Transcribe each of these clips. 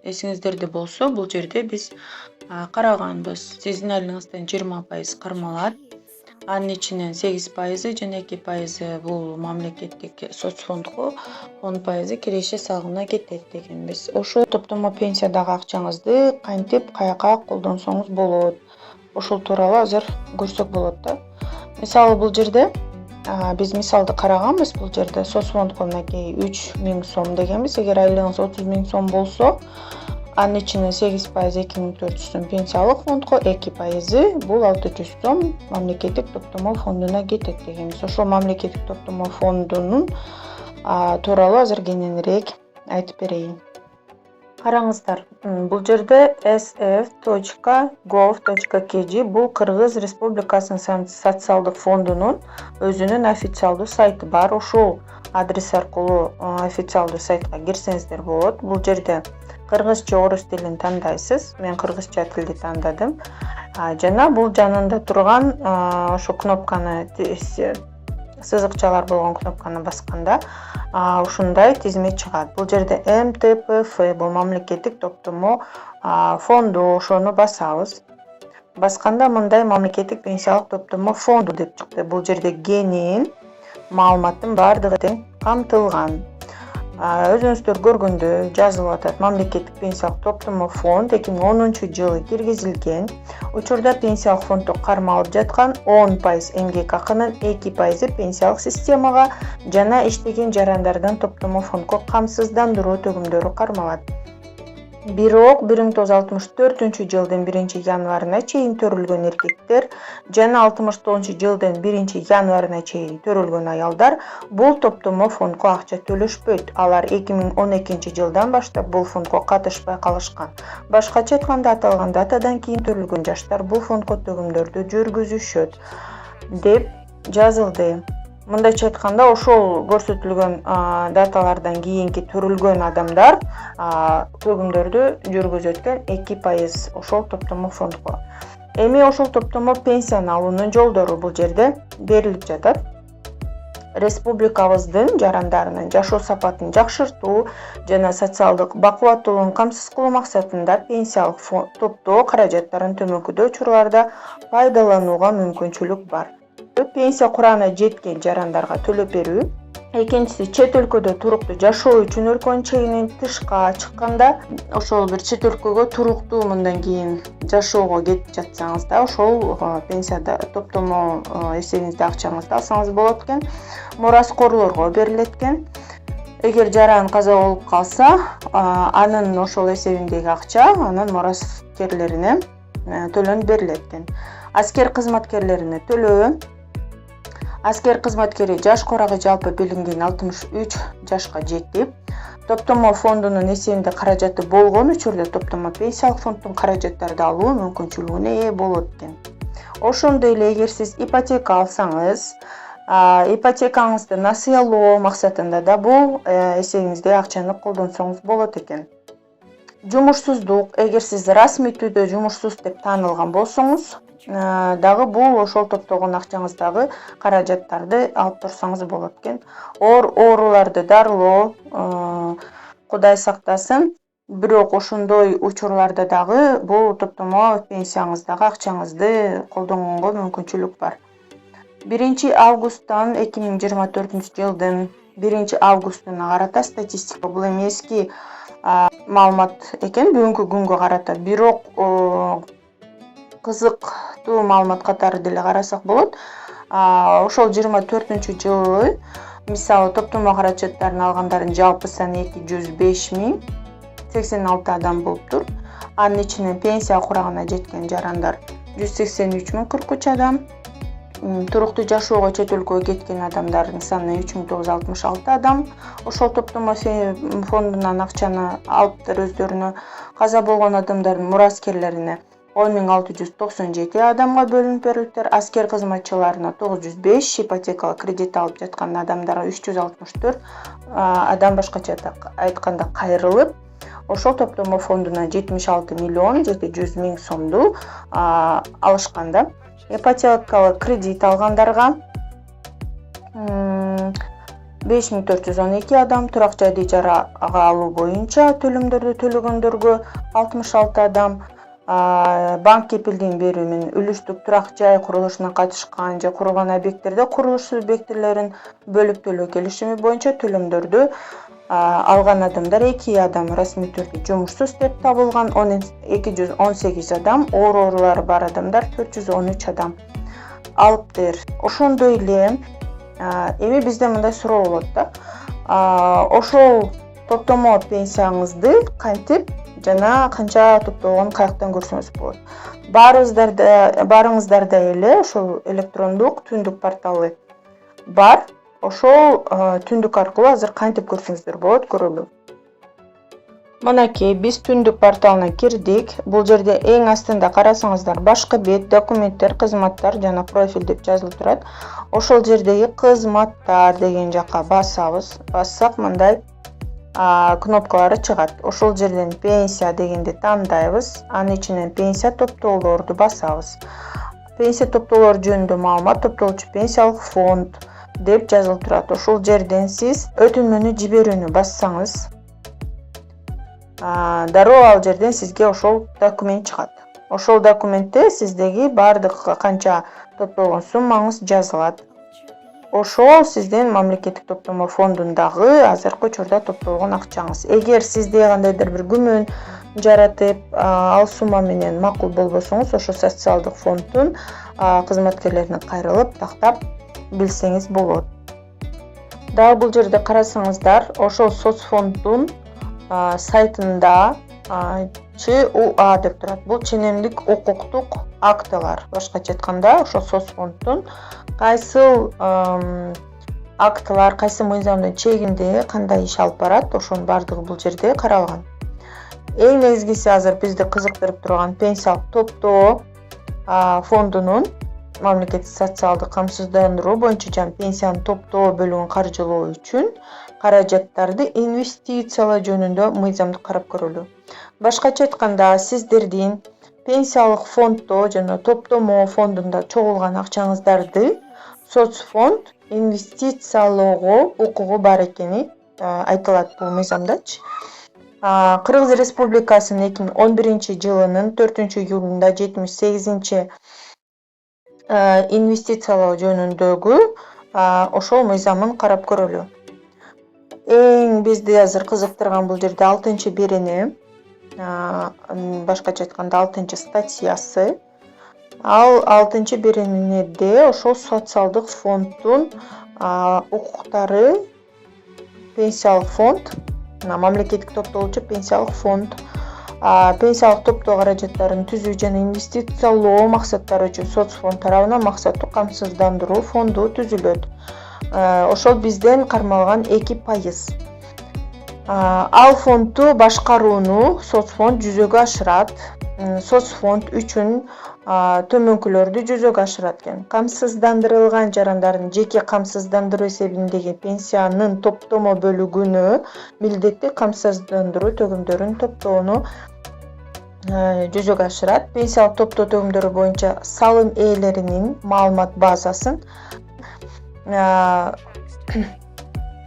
Эсиңиздерде болсо, бул жерде биз караганбыз. Сиздин алыңыздан 20% кармалат. Анын ичинен 8% жана 2% бул мамлекеттик соцфондго, 10% киреше салыгына кетет дегенбиз. Ошол топтомо пенсиядагы акчаңызды кантип каяка колдонсоңуз болот. Ошол тууралуу азыр көрсөк болот да. Мисалы бул жерде биз мисалды караганбыз. Бул жерде соцфондго мынакей 3000 сом дегенбиз. Эгер айлыгыңыз 30 000 сом болсо, анын ичинен 8% 2400 сом пенсиялык фондго, 2% бул 600 сом мамлекеттик топтомо фондуна кетет дегенбиз. Ошол мамлекеттик топтомо фондунун тууралуу азыр кененирээк айтып берейин. Караңыздар, бул жерде sf.gov.kg бул Кыргыз Республикасынын социалдык фондунун өзүнүн официалдуу сайты бар. Ошол адрес аркылуу официалдуу сайтка кирсеңиздер болот. Бул жерде кыргызча, орус тилин тандайсыз. Мен кыргызча тилди тандадым. Жана бул жанында турган ошо кнопканы, сызыкчалар болгон кнопканы басканда ушундай тизме чыгат. Бул жерде МТПФ бул мамлекеттик топтомо фонду, ошону басабыз. Басканда мындай мамлекеттик пенсиялык топтомо фонду деп чыкты. Бул жерде кенен маалыматтын баардыгы тең камтылган. Өзүңүздөр көргөндөй жазылып атат. Мамлекеттик пенсиялык топтомо фонд 2010-жылы киргизилген. Учурда пенсиялык фонддо кармалып жаткан 10% эмгек акынын 2% пенсиялык системага жана иштеген жарандардан топтомо фондго камсыздандыруу төгүмдөрү кармалат. Бирок 1964-жылдын 1-январына чейин төрүлгөн эркектер жана 69-жылдын 1-январына чейин төрүлгөн аялдар бул топтомо фондго акча төлөшпөйт. Алар 2012-жылдан баштап бул фондго катышпай калышкан. Башкача айтканда, аталган датадан кийин төрүлгөн жаштар бул фондго төгүмдөрдү жүргүзүшөт деп жазылды. Мындайча айтканда, ошол көрсөтүлгөн даталардан кийинки төрүлгөн адамдар төгүмдөрдү жүргүзөт экен 2% ошол топтомо фондго. Эми ошол топтомо пенсияны алуунун жолдору бул жерде берилип жатат. Республикабыздын жарандарынын жашоо сапатын жакшыртуу жана социалдык бакубаттуулугун камсыз кылуу максатында пенсиялык топтоо каражаттарын төмөнкүдүү учурларда пайдаланууга мүмкүнчүлүк бар. Пенсия курагына жеткен жарандарга төлөп берүү. Экинчиси, чет өлкөдө туруктуу жашоо үчүн өлкөнүн чегинен тышка чыкканда, ошол бир чет өлкөгө туруктуу мындан кийин жашоого кетип жатсаңыз да, ошол пенсияда топтомо эсебиңизде акчаңызды алсаңыз болот экен. Мураскорлорго берилет экен. Эгер жаран каза болуп калса, анын ошол эсебиндеги акча анын мураскерлерине төлөнүп берилет экен. Аскер кызматкерлерине төлөө. Аскер кызматкери жаш курагы жалпы белгиленген 63 жашка жетип, топтомо фондунун эсебинде каражаты болгон учурда топтомо пенсиялык фонддун каражаттарды алуу мүмкүнчүлүгүнө ээ болот экен. Ошондой эле эгер сиз ипотека алсаңыз, ипотекаңызды насыялоо максатында да бул эсебиңизде акчаны колдонсоңуз болот экен. Жумушсуздук, эгер сиз расмий түрдө жумушсуз деп таанылган болсоңуз, дагы бул ошол топтогон акчаңыздагы каражаттарды алып турсаңыз болот экен. Ооруларды дарылоо, Кудай сактасын, бирок ошондой учурларда дагы бул топтомо пенсияңыздагы акчаңызды колдонгонго мүмкүнчүлүк бар. 1-августтан 2024-жылдын 1-августуна карата статистика, бул эми эски маалымат экен, бүгүнкү күнгө карата. Бирок кызыктуу маалымат катары деле карасак болот. Ошол 24-жылы мисалы топтомо каражаттарын алгандардын жалпы саны 205.086 адам болуптур. Анын ичинен пенсия курагына жеткен жарандар 183.043 адам. Туруктуу жашоого чет өлкөгө кеткен адамдардын саны 3966 адам. Ошол топтомо фондунан акчаны алыптыр өздөрүнө. Каза болгон адамдардын мураскерлерине 10.697 адамга бөлүнүп берилиптир. Аскер кызматчыларына 905, ипотекалык кредит алып жаткан адамдарга 364 адам башкача айтканда кайрылып, ошол топтомо фондуна 76.700.000 сомду алышканда. Ипотекалык кредит алгандарга 5412 адам, турак жайды ижарага алуу боюнча төлөмдөрдү төлөгөндөргө 66 адам, банк кепилдигин берүү менен үлүштүк турак жай курулушуна катышкан же курулган объекттерде курулуш субъектилерин бөлүп төлөө келишими боюнча төлөмдөрдү алган адамдар 2 адам расмий түрдө жумушсуз деп табылган, 218 адам, оорулары бар адамдар 413 адам алыптыр. Ошондой эле эми бизде мындай суроо болот да. Ошол топтомо пенсияңызды кантип жана канча топтолгонун каяктан көрсөңүз болот? Баарыңыздарда эле ошол электрондук түндүк порталы бар. Ошол түндүк аркылуу азыр кантип көрсөңүздөр болот, көрөлү. Мынакей биз түндүк порталына кирдик. Бул жерде эң астында карасаңыздар башкы бет, документтер, кызматтар жана профиль деп жазылып турат. Ошол жердеги кызматтар деген жакка басабыз. Бассак мындай кнопкалары чыгат. Ошол жерден пенсия дегенди тандайбыз. Анын ичинен пенсия топтоолорду басабыз. Пенсия топтоолору жөнүндө маалымат топтолчу пенсиялык фонд деп жазылып турат. Ошол жерден сиз өтүнмөнү жиберүүнү бассаңыз, дароо ал жерден сизге ошол документ чыгат. Ошол документте сиздеги баардык канча топтолгон суммаңыз жазылат. Ошол сиздин мамлекеттик топтомо фондундагы азыркы учурда топтолгон акчаңыз. Эгер сизде кандайдыр бир күмөн жаратып, ал сумма менен макул болбосоңуз, ошо социалдык фонддун кызматкерлерине кайрылып, тактап билсеңиз болот. Дагы бул жерде карасаңыздар, ошол соцфонддун сайтында ЧУА деп турат. Бул ченемдик укуктук актылар. Башкача айтканда, ошол соцфонддун кайсыл актылар, кайсы мыйзамдын чегинде кандай иш алып барат, ошонун баардыгы бул жерде каралган. Эң негизгиси азыр бизди кызыктырып турган пенсиялык топтоо фондунун мамлекеттик социалдык камсыздандыруу боюнча жана пенсияны топтоо бөлүгүн каржылоо үчүн каражаттарды инвестициялоо жөнүндө мыйзамды карап көрөлү. Башкача айтканда, сиздердин пенсиялык фонддо жана топтомо фондунда чогулган акчаңыздарды соцфонд инвестициялоого укугу бар экени айтылат бул мыйзамдачы. Кыргыз Республикасынын 2011 жылынын 4-июлунда 78 инвестициялоо жөнүндөгү ошол мыйзамын карап көрөлү. Эң бизди азыр кызыктырган бул жерде 6-берене, башкача айтканда 6-статьясы. Ал 6-беренеде ошол социалдык фонддун укуктары, пенсиялык фонд, мамлекеттик топтолчу пенсиялык фонд, пенсиялык топтоо каражаттарын түзүү жана инвестициялоо максаттары үчүн соцфонд тарабынан максаттуу камсыздандыруу фонду түзүлөт. Ошол бизден кармалган 2%. Ал фондду башкарууну соцфонд жүзөгө ашырат. Соцфонд үчүн төмөнкүлөрдү жүзөгө ашырат экен. Камсыздандырылган жарандардын жеке камсыздандыруу эсебиндеги пенсиянын топтомо бөлүгүнө милдеттик камсыздандыруу төгүмдөрүн топтоону жүзөгө ашырат. Пенсиялык топтоо төгүмдөрү боюнча салым ээлеринин маалымат базасын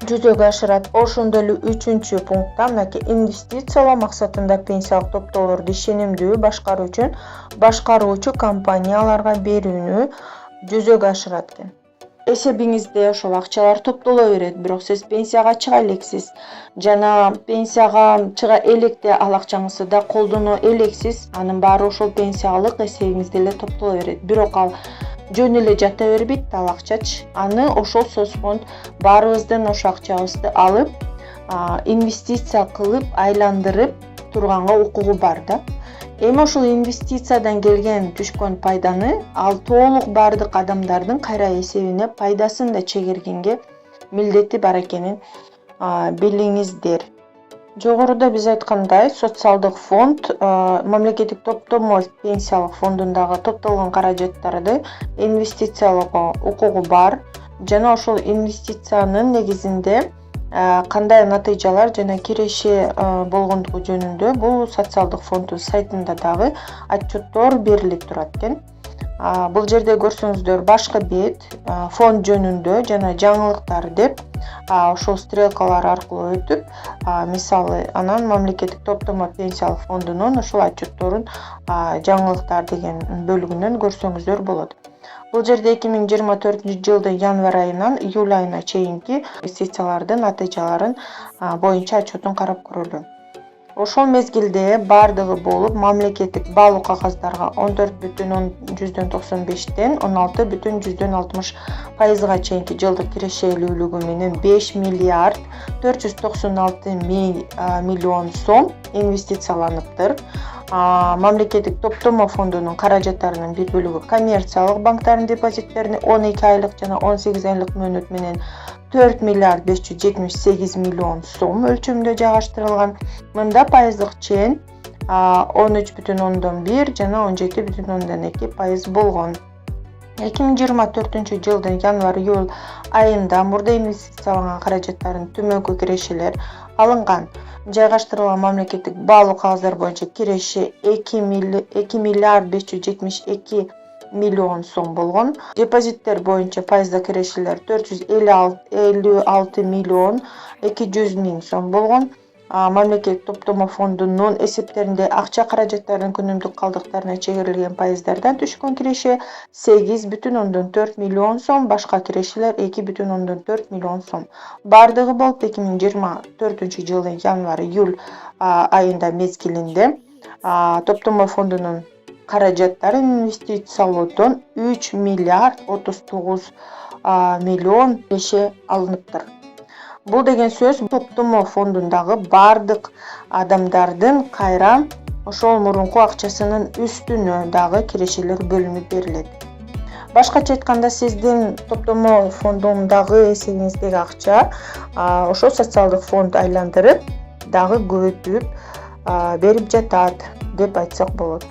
жүзөгө ашырат. Ошондой эле 3-пунктта мынакей инвестициялоо максатында пенсиялык топтоолорду ишенимдүү башкаруу үчүн башкаруучу компанияларга берүүнү жүзөгө ашырат экен. Эсебиңизде ошол акчалар топтоло берет, бирок сиз пенсияга чыга элексиз жана пенсияга чыга электе ал акчаңызды да колдоно элексиз. Анын баары ошол пенсиялык эсебиңизде эле топтоло берет. Бирок ал жөн эле жата бербейт ал акчачы. Аны ошол соцфонд баарыбыздан ошо акчабызды алып, инвестиция кылып, айландырып турганга укугу бар да. Эми ошол инвестициядан келген түшкөн пайданы ал толук баардык адамдардын кайра эсебине пайдасын да чегергенге милдети бар экенин билиңиздер. Жогоруда биз айткандай, социалдык фонд мамлекеттик топтомо пенсиялык фондундагы топтолгон каражаттарды инвестициялоого укугу бар жана ошол инвестициянын негизинде кандай натыйжалар жана киреше болгондугу жөнүндө бул социалдык фонддун сайтында дагы отчеттор берилип турат экен. Бул жерде көрсөңүздөр башкы бет фонд жөнүндө жана жаңылыктар деп ошол стрелкалар аркылуу өтүп, мисалы анан мамлекеттик топтомо пенсиялык фондунун ушул отчетторун жаңылыктар деген бөлүгүнөн көрсөңүздөр болот. Бул жерде 2024-жылдын январь айынан июль айына чейинки инвестициялардын натыйжаларын боюнча отчетун карап көрөлү. Ошол мезгилде бардыгы болуп мамлекеттик баалуу кагаздарга 14,95-тен 16,60%га чейинки жылдык кирешелүүлүгү менен 5 миллиард 496 миллион сом инвестицияланыптыр. Мамлекеттик топтомо фондунун каражаттарынын бир бөлүгү коммерциялык банктардын депозиттерине 12 айлык жана 18 айлык мөөнөт менен 4 миллиард 578 миллион сом өлчөмдө жайгаштырылган. Мында пайыздык чен 13,1 жана 17,2% болгон. 2024-жылдын январь-июль айында мурда инвестицияланган каражаттардын төмөнкү кирешелер алынган. Жайгаштырылган мамлекеттик баалуу кагаздар боюнча киреше 2 миллиард 572 миллион сом болгон. Депозиттер боюнча пайыздык кирешелер 456 миллион 200 миң сом болгон. Мамлекеттик топтомо фондунун эсептеринде акча каражаттарынын күнүмдүк калдыктарына чегерилген пайыздардан түшкөн киреше 8,4 миллион сом, башка кирешелер 2,4 миллион сом. Бардыгы болуп 2024-жылдын январь-июль айында мезгилинде топтомо фондунун каражаттарын инвестициялоодон 3 миллиард 39 миллион киреше алыныптыр. Бул деген сөз топтомо фондундагы бардык адамдардын кайра ошол мурунку акчасынын үстүнө дагы кирешелер бөлүнүп берилет. Башкача айтканда, сиздин топтомо фондундагы эсебиңиздеги акча ошол социалдык фонд айландырып, дагы көбөйтүп берип жатат деп айтсак болот.